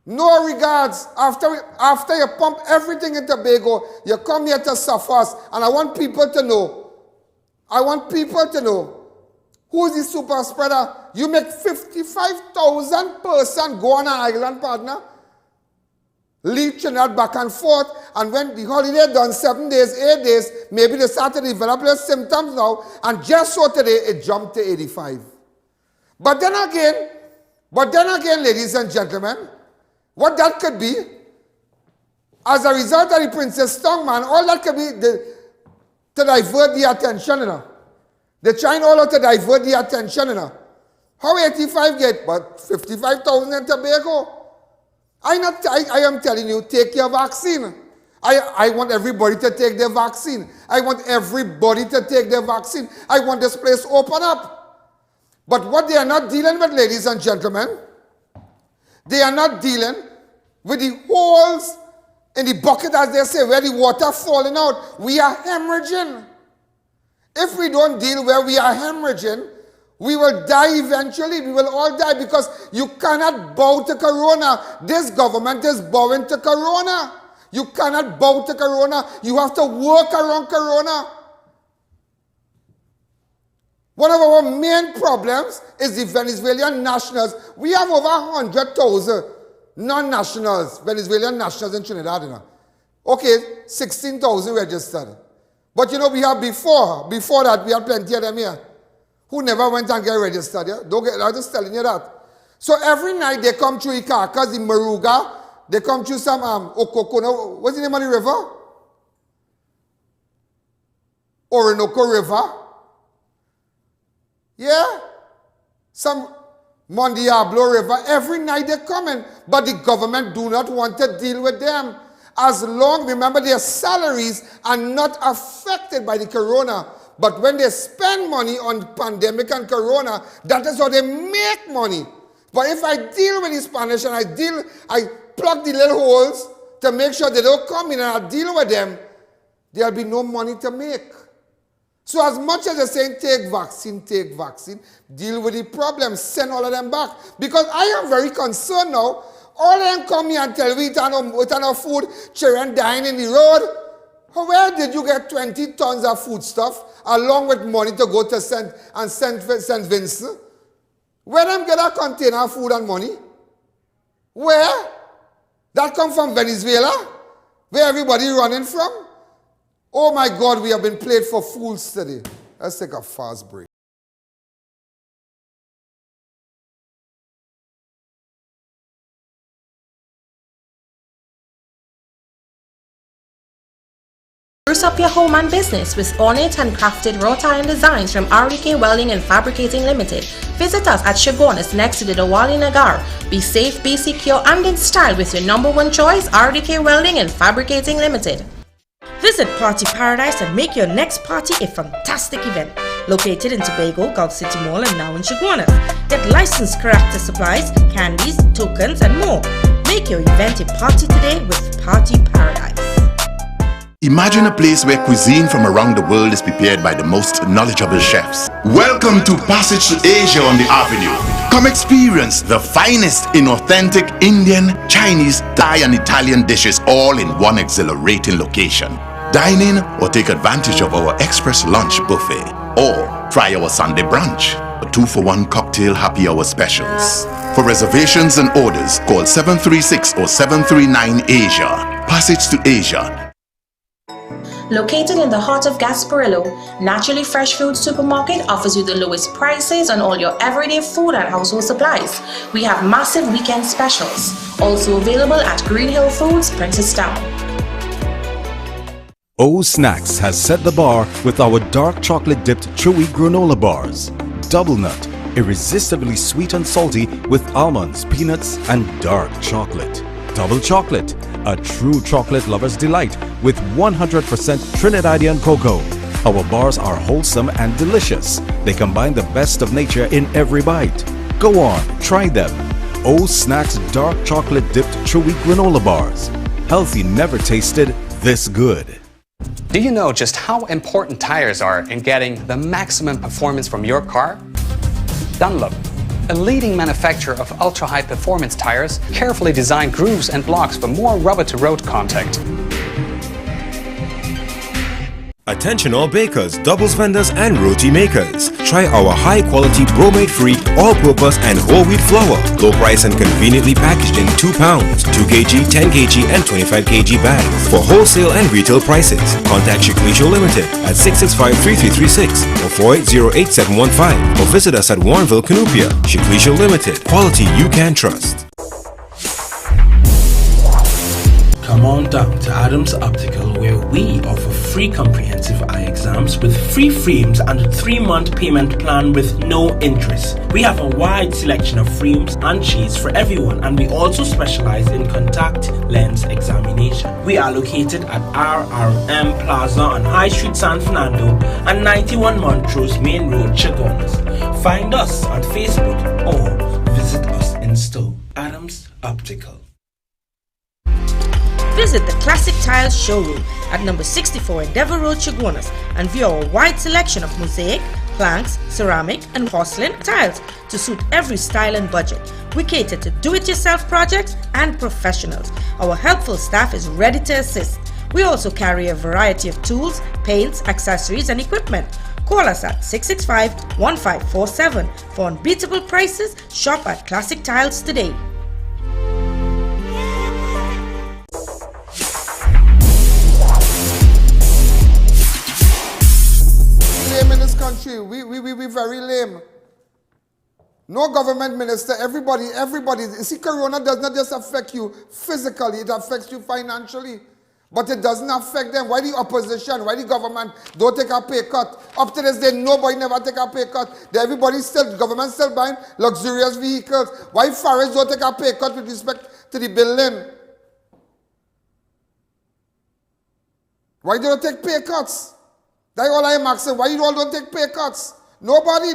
No regards. After you pump everything in Tobago, you come here to suffer us. And I want people to know, I want people to know who's the super spreader. You make 55,000 person go on an island, partner. Leave Trinidad back and forth, and when the holiday done 7 days, 8 days, maybe they start to develop their symptoms now, and just so today it jumped to 85. But then again, ladies and gentlemen, what that could be, as a result of the Princess Strongman, all that could be to divert the attention, you know. They're trying all out to divert the attention, you know. How 85 get, but 55,000 in Tobago. I am telling you, take your vaccine. I want everybody to take their vaccine. I want everybody to take their vaccine. I want this place open up. But what they are not dealing with, ladies and gentlemen, they are not dealing with the holes in the bucket, as they say, where the water falling out. We are hemorrhaging. If we don't deal where we are hemorrhaging, we will die eventually. We will all die because you cannot bow to Corona. This government is bowing to Corona. You cannot bow to Corona. You have to work around Corona. One of our main problems is the Venezuelan nationals. We have over 100,000 non-nationals, Venezuelan nationals in Trinidad. You know. Okay, 16,000 registered. But you know, we have before that, we had plenty of them here who never went and get registered. Yeah? I'm just telling you that. So every night they come through Ikakas, the Maruga, they come through some Okoko, what's the name of the river? Orinoco River. Yeah? Some Mondiablo River. Every night they come in, but the government do not want to deal with them. As long, remember, their salaries are not affected by the Corona. But when they spend money on pandemic and Corona, that is how they make money. But if I deal with the Spanish and I plug the little holes to make sure they don't come in and I deal with them, there'll be no money to make. So as much as they're saying take vaccine, deal with the problem, send all of them back. Because I am very concerned now. All of them come here and tell me we turn off food, children dying in the road. Where did you get 20 tons of food stuff along with money to go to St. Vincent? Where them get a container of food and money? Where? That come from Venezuela? Where everybody running from? Oh my God, we have been played for fools today. Let's take a fast break. Spruce up your home and business with ornate and crafted wrought iron designs from RDK Welding and Fabricating Limited. Visit us at Shogunas next to the Dawali Nagar. Be safe, be secure, and in style with your #1 choice, RDK Welding and Fabricating Limited. Visit Party Paradise and make your next party a fantastic event. Located in Tobago, Gulf City Mall, and now in Shogunas. Get licensed character supplies, candies, tokens, and more. Make your event a party today with Party Paradise. Imagine a place where cuisine from around the world is prepared by the most knowledgeable chefs. Welcome to Passage to Asia on the Avenue. Come experience the finest in authentic Indian, Chinese, Thai and Italian dishes all in one exhilarating location. Dine in or take advantage of our express lunch buffet or try our Sunday brunch, a 2-for-1 cocktail happy hour specials. For reservations and orders, call 736 or 739 Asia. Passage to Asia. Located in the heart of Gasparillo, Naturally Fresh Food Supermarket offers you the lowest prices on all your everyday food and household supplies. We have massive weekend specials. Also available at Green Hill Foods, Princestown. O Snacks has set the bar with our dark chocolate dipped chewy granola bars. Double nut, irresistibly sweet and salty with almonds, peanuts and dark chocolate. Double chocolate, a true chocolate lover's delight with 100% Trinidadian cocoa. Our bars are wholesome and delicious. They combine the best of nature in every bite. Go on, try them. O Snacks dark chocolate dipped chewy granola bars. Healthy never tasted this good. Do you know just how important tires are in getting the maximum performance from your car? Dunlop, a leading manufacturer of ultra-high performance tires, carefully designed grooves and blocks for more rubber-to-road contact. Attention all bakers, doubles vendors and roti makers. Try our high quality bromate-free, all-purpose and whole wheat flour. Low price and conveniently packaged in 2 pounds, 2 kg, 10 kg and 25 kg bags. For wholesale and retail prices, contact Shiklisho Limited at 665-3336 or 480-8715 or visit us at Warrenville, Canupia. Shiklisho Limited, quality you can trust. Come on down to Adams Optical, where we offer free comprehensive eye exams with free frames and a 3-month payment plan with no interest. We have a wide selection of frames and shades for everyone, and we also specialize in contact lens examination. We are located at RRM Plaza on High Street, San Fernando and 91 Montrose Main Road, Chaguanas. Find us on Facebook or visit us in store. Adams Optical. Visit the Classic Tiles showroom at number 64 Endeavour Road, Chaguanas, and view our wide selection of mosaic, planks, ceramic and porcelain tiles to suit every style and budget. We cater to do-it-yourself projects and professionals. Our helpful staff is ready to assist. We also carry a variety of tools, paints, accessories and equipment. Call us at 665-1547 for unbeatable prices. Shop at Classic Tiles today. In this country, we very lame. No government minister, everybody, you see, corona does not just affect you physically, it affects you financially. But it doesn't affect them. Why the opposition, why the government don't take a pay cut? Up to this day, nobody never take a pay cut. Everybody still, the government still buying luxurious vehicles. Why forests don't take a pay cut with respect to the building? Why don't they take pay cuts? That's all I'm asking. Why you all don't take pay cuts? Nobody.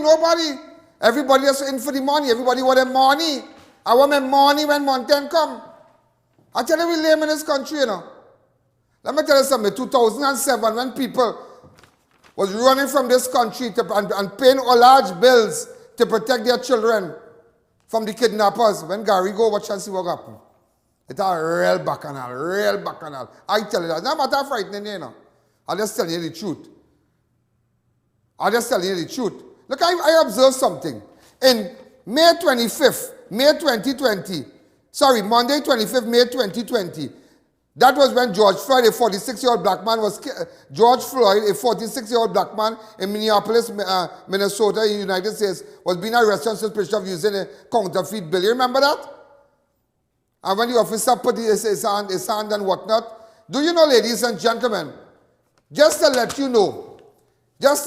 Everybody is in for the money. Everybody want their money. I want my money when mountain come. I tell you, we lame in this country, you know. Let me tell you something. 2007, when people was running from this country and paying large bills to protect their children from the kidnappers, when Gary go, watch and see what happen. It's a real bacchanal. I tell you that. It's not matter of frightening, you know. I'll just tell you the truth. Look, I observed something. In May 25th, May 2020, Monday 25th, May 2020, that was when George Floyd, a 46-year-old black man, George Floyd, a 46-year-old black man in Minneapolis, Minnesota, in the United States, was being arrested on suspicion of using a counterfeit bill. You remember that? And when the officer put his hand and whatnot, do you know, ladies and gentlemen, just to let you know, this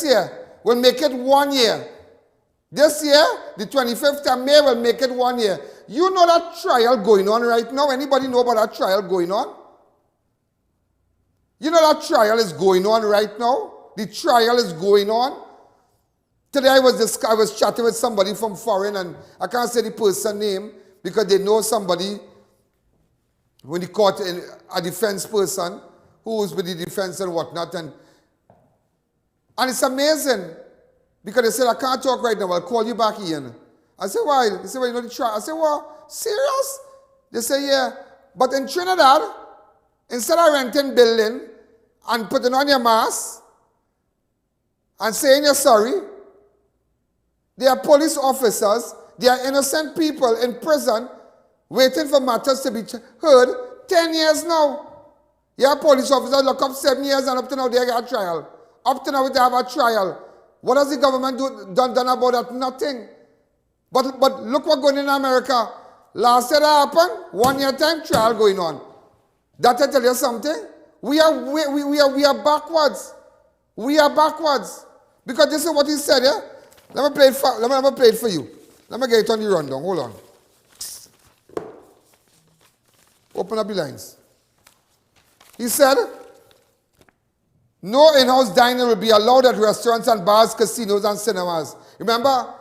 year, we'll make it 1 year. This year, the 25th of May, will make it 1 year. You know that trial going on right now? Anybody know about that trial going on? You know that trial is going on right now? The trial is going on. Today I was chatting with somebody from foreign, and I can't say the person's name because they know somebody when they caught a defense person who was with the defense and whatnot. And it's amazing because they said, I can't talk right now, I'll call you back, I-A.N. I said, why? They said, well, you know the trial. I said, well, serious? They say, yeah. But in Trinidad, instead of renting building and putting on your mask and saying you're sorry, there are police officers, there are innocent people in prison waiting for matters to be heard 10 years now. Yeah, police officers look up 7 years and up to now they get a trial. Up to now they have a trial. What has the government done about that? Nothing. But look what's going on in America. Last year that happened, 1 year time trial going on. That I tell you something? We are backwards. We are backwards. Because this is what he said, yeah? Let me play it for you. Let me get it on the rundown. Hold on. Open up the lines. He said, no in-house dining will be allowed at restaurants and bars, casinos and cinemas. Remember,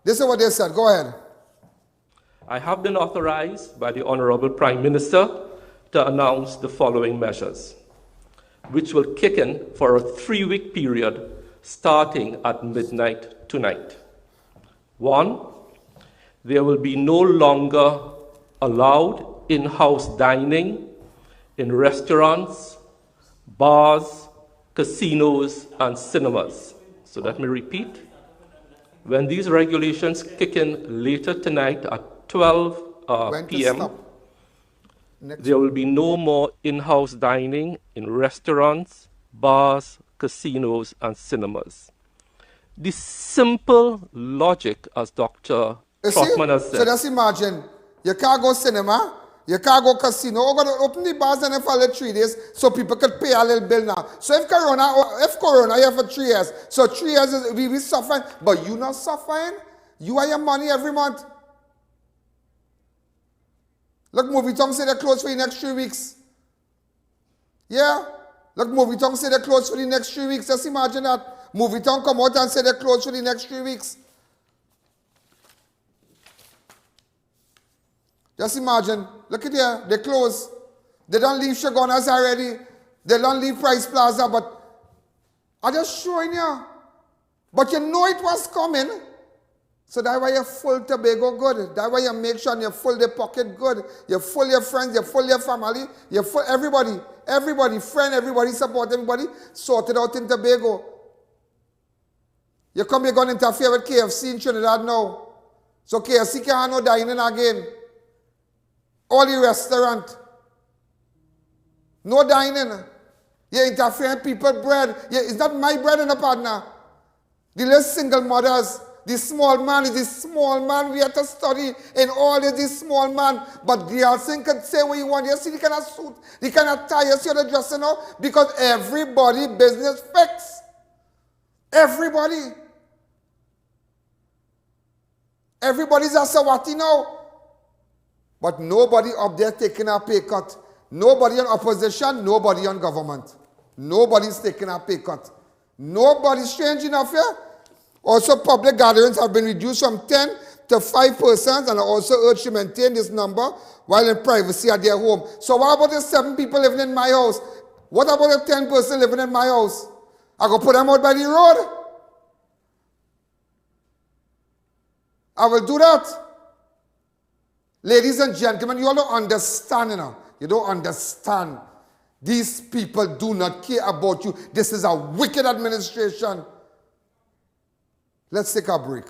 this is what they said. Go ahead. I have been authorized by the Honorable Prime Minister to announce the following measures, which will kick in for a 3-week period starting at midnight tonight. 1, there will be no longer allowed in-house dining in restaurants, bars, casinos, and cinemas. So let me repeat. When these regulations kick in later tonight at 12 p.m., there will be no more in-house dining in restaurants, bars, casinos, and cinemas. The simple logic, as Dr. Trotman has said. So just imagine, you can't go cinema, you can't go casino. We're going to open the bars and for the 3 days so people could pay a little bill now. So if Corona, you have for 3 years. So 3 years, we suffering, but you not suffering. You are your money every month. Look, Movie Tongue say they're closed for the next 3 weeks. Yeah? Look, Movie Tongue say they're closed for the next 3 weeks. Just imagine that. Movie Tongue come out and say they're closed for the next 3 weeks. Just imagine. Look at here. They close. They don't leave Chaguanas already. They don't leave Price Plaza. But I'm just showing you. But you know it was coming. So that's why you full Tobago good. That's why you make sure you full the pocket good. You full your friends, you full your family, you full everybody. Everybody, friend, everybody, support everybody. Sort it out in Tobago. You come here going to interfere with KFC in Trinidad now. So KFC can't have no dining again. All the restaurant. No dining. You interfere with people's bread. It's not my bread and a partner. The less single mothers. The small man is the small man. We have to study in all of this small man. But the other thing can say what you want. You see the kind of suit, the kind of tie, you see the dressing now? Because everybody business fix. Everybody. Everybody's a Sawati now. But nobody up there taking a pay cut. Nobody on opposition, nobody on government. Nobody's taking a pay cut. Nobody, strange enough here. Also, public gatherings have been reduced from 10 to 5 persons, and I also urge to maintain this number while in privacy at their home. So what about the 7 people living in my house? What about the 10 persons living in my house? I go put them out by the road? I will do that. Ladies and gentlemen, you all don't understand, you know. You don't understand. These people do not care about you. This is a wicked administration. Let's take a break.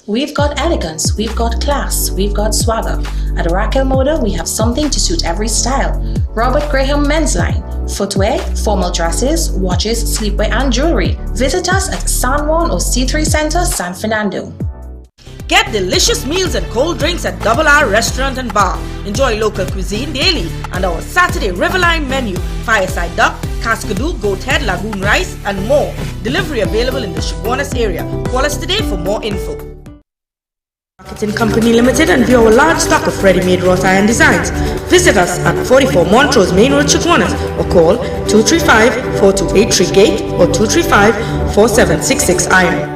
We've got elegance, we've got class, we've got swagger. At Raquel Moda, we have something to suit every style. Robert Graham Men's Line. Footwear, formal dresses, watches, sleepwear and jewelry. Visit us at San Juan or C3 Center, San Fernando. Get delicious meals and cold drinks at Double R Restaurant and Bar. Enjoy local cuisine daily and our Saturday Riverline menu. Fireside duck, cascadoo, goat head, lagoon rice and more. Delivery available in the Chaguanas area. Call us today for more info. Marketing Company Limited and view our large stock of ready-made wrought iron designs. Visit us at 44 Montrose Main Road, Chaguanas or call 235-4283 Gate or 235-4766 Iron.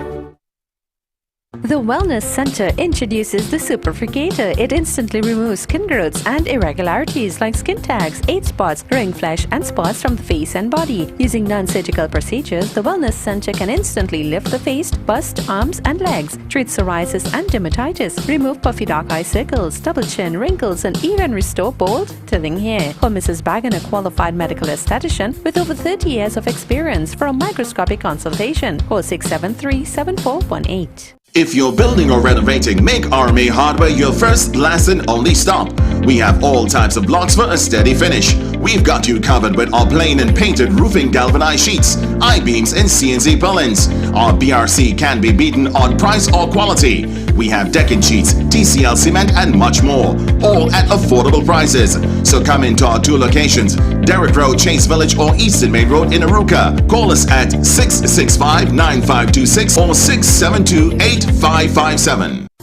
The Wellness Center introduces the Superfrigator. It instantly removes skin growths and irregularities like skin tags, age spots, ring flesh, and spots from the face and body. Using non-surgical procedures, the Wellness Center can instantly lift the face, bust, arms, and legs, treat psoriasis and dermatitis, remove puffy dark eye circles, double chin, wrinkles, and even restore bald, thinning hair. Call Mrs. Bagan, a qualified medical esthetician with over 30 years of experience, for a microscopic consultation. Call 673-7418. If you're building or renovating, make RMA Hardware your first, last and only stop. We have all types of blocks for a steady finish. We've got you covered with our plain and painted roofing galvanized sheets, I-beams and CNC purlins. Our BRC can be beaten on price or quality. We have decking sheets, TCL cement and much more, all at affordable prices. So come into our 2 locations, Derrick Road, Chase Village or Eastern Main Road in Aruca. Call us at 665-9526 or 672-8557.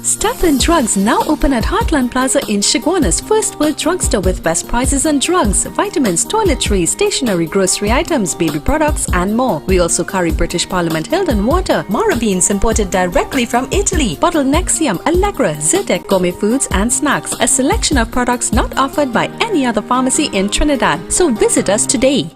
Stuff and Drugs now open at Heartland Plaza in Chaguanas, first world drugstore with best prices on drugs, vitamins, toiletries, stationery, grocery items, baby products and more. We also carry British Parliament Hilden water, Mara beans imported directly from Italy, bottled Nexium, Allegra, Zyrtec, gourmet foods and snacks, a selection of products not offered by any other pharmacy in Trinidad. So visit us today.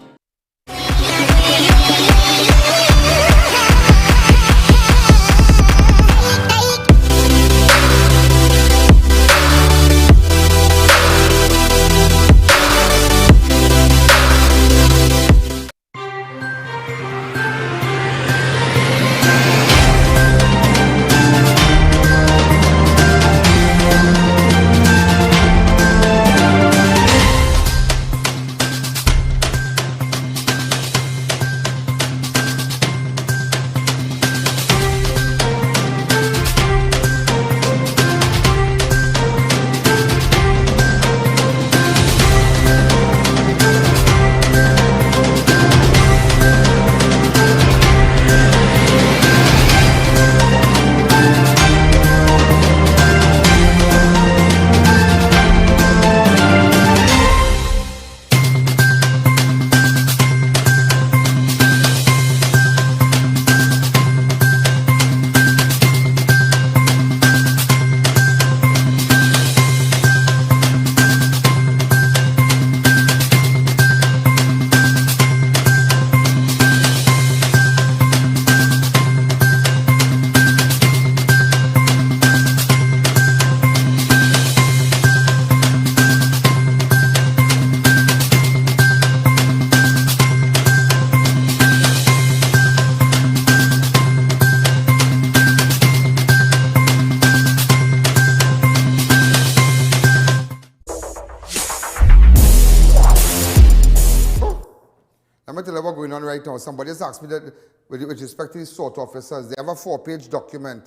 Let me tell you what's going on right now. Somebody has asked me that, with respect to these SORT officers, they have a 4-page document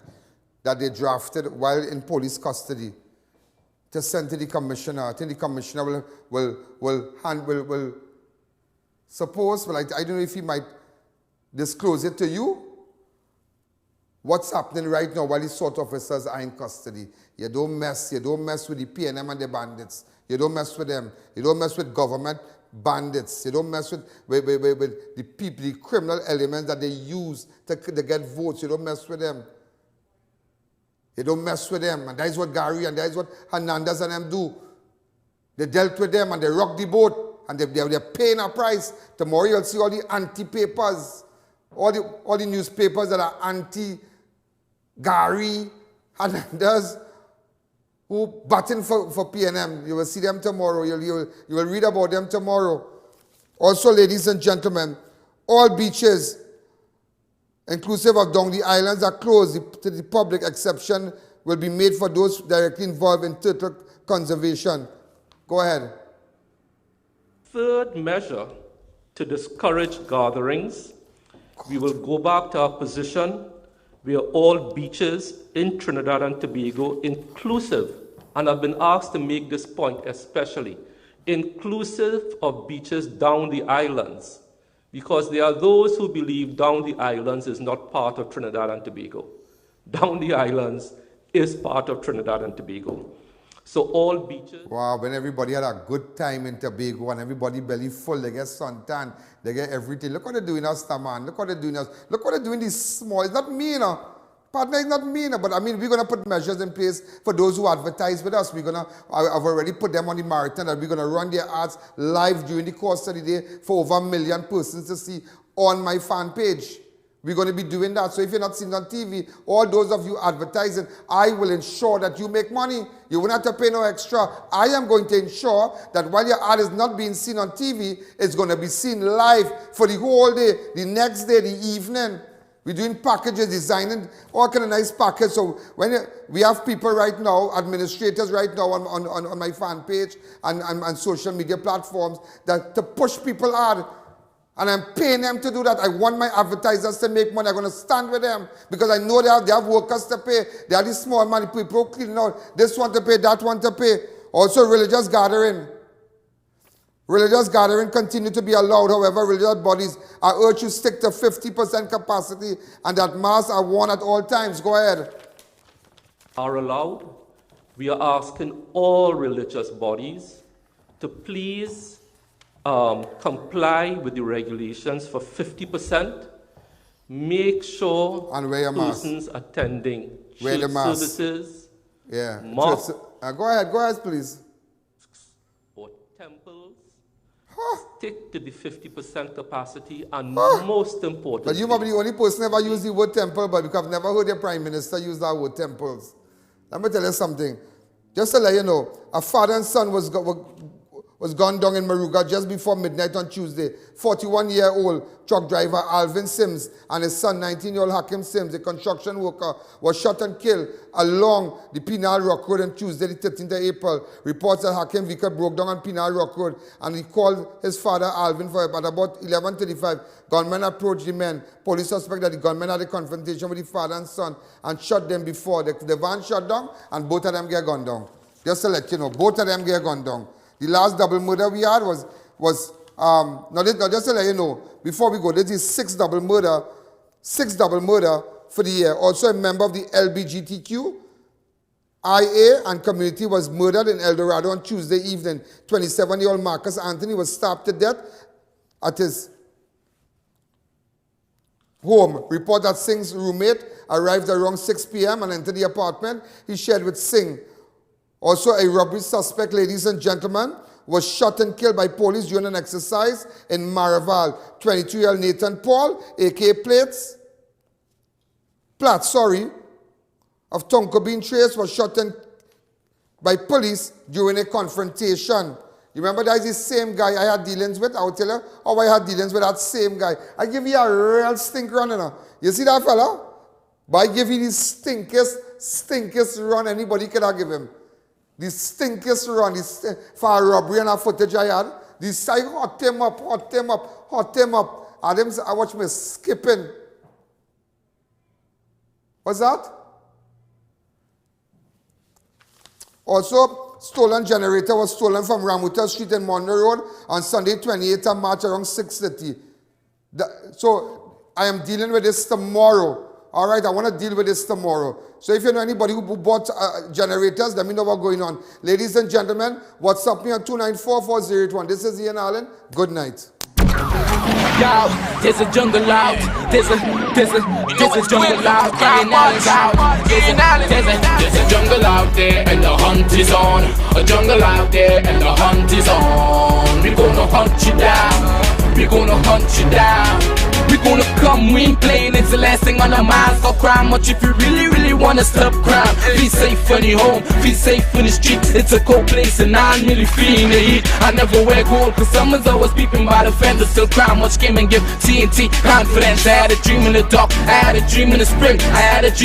that they drafted while in police custody to send to the commissioner. I think the commissioner will suppose, well, I don't know if he might disclose it to you. What's happening right now while the SORT officers are in custody? You don't mess with the PNM and the bandits. You don't mess with them. You don't mess with government bandits. You don't mess with the people, the criminal elements that they use to get votes. You don't mess with them. You don't mess with them. And that is what Gary and that is what Hernandez and them do. They dealt with them and they rocked the boat and they're paying a price. Tomorrow you'll see all the anti-papers, all the newspapers that are anti-Gary, Hernandez, who batting for PNM. You will see them tomorrow. You will read about them tomorrow. Also, ladies and gentlemen, all beaches, inclusive of down the islands, are closed to the public. Exception will be made for those directly involved in turtle conservation. Go ahead. Third measure to discourage gatherings, we will go back to our position where all beaches in Trinidad and Tobago, inclusive, and I've been asked to make this point especially, inclusive of beaches down the islands, because there are those who believe down the islands is not part of Trinidad and Tobago. Down the islands is part of Trinidad and Tobago. So all beaches... Wow, when everybody had a good time in Tobago and everybody belly full, they get suntan, they get everything. Look what they're doing us, man. Look what they're doing us. Look what they're doing these small. It's not me, you know. Partner, it's not me, you know. But I mean, we're going to put measures in place for those who advertise with us. I've already put them on the marathon and we're going to run their ads live during the course of the day for over 1 million persons to see on my fan page. We're going to be doing that. So if you're not seeing it on TV, all those of you advertising, I will ensure that you make money. You won't have to pay no extra. I am going to ensure that while your ad is not being seen on TV, it's going to be seen live for the whole day, the next day, the evening. We're doing packages, designing all kind of nice packages. So we have people right now, administrators right now on my fan page and social media platforms that to push people ad. And I'm paying them to do that. I want my advertisers to make money. I'm going to stand with them because I know they have workers to pay. They are the small money people cleaning out. This one to pay, that one to pay. Also, religious gathering. Religious gathering continue to be allowed. However, religious bodies are urged to stick to 50% capacity and that masks are worn at all times. Go ahead. Are allowed. We are asking all religious bodies to please comply with the regulations for 50%. Make sure and wear your persons mask. Attending wear church the mask. services, yeah. mosques, go ahead, please. Or temples, stick to the 50% capacity, and most importantly... But you might be the only person ever used the word temple, but because I've never heard your Prime Minister use that word temples. Let me tell you something. Just to let you know, a father and son was gunned down in Maruga just before midnight on Tuesday. 41-year-old truck driver Alvin Sims and his son, 19-year-old Hakim Sims, a construction worker, was shot and killed along the Penal Rock Road on Tuesday, the 13th of April. Reports that Hakim vehicle broke down on Penal Rock Road and he called his father Alvin for help. At about 11:35, gunmen approached the men. Police suspect that the gunmen had a confrontation with the father and son and shot them before. The van shot down and both of them get gunned down. Just to let you know, both of them get gunned down. The last double murder we had was just to let you know, before we go, this is sixth double murder for the year. Also a member of the LGBTQ, I.A.N. and community was murdered in El Dorado on Tuesday evening. 27-year-old Marcus Anthony was stabbed to death at his home. Report that Singh's roommate arrived around 6 p.m. and entered the apartment he shared with Singh. Also, a robbery suspect, ladies and gentlemen, was shot and killed by police during an exercise in Maraval. 22-year-old Nathan Paul, a.k.a. Platt, of Tonko Trace, was shot by police during a confrontation. You remember that is the same guy I had dealings with? I'll tell you how I had dealings with that same guy. I give you a real stink run, you know. You see that fella? But I give you the stinkest run anybody could have given him. The stinkiest run for a robbery and a footage I had. The side hot him up, hot him up, hot him up. Adams, I watch me skipping. What's that? Also, stolen generator was stolen from Ramuta Street in Monroe Road on Sunday, 28th of March around 6:30. So I am dealing with this tomorrow. All right, I want to deal with this tomorrow. So if you know anybody who bought generators, let me know what's going on. Ladies and gentlemen, WhatsApp me on 2944081. This is Ian Allen. Good night. Yo, there's a jungle out. There's a jungle out. There's a jungle out there and the hunt is on. A jungle out there and the hunt is on. We're gonna hunt you down. We're gonna hunt you down. We're gonna come, we ain't playing, it's the last thing on our minds. Stop crime, much if you really wanna stop crime. Be safe when you're home, be safe in the streets. It's a cold place and I'm really feeling the heat. I never wear gold cause someone's always peeping by the fence. Still crime, much came and give TNT confidence. I had a dream in the dark, I had a dream in the spring, I had a dream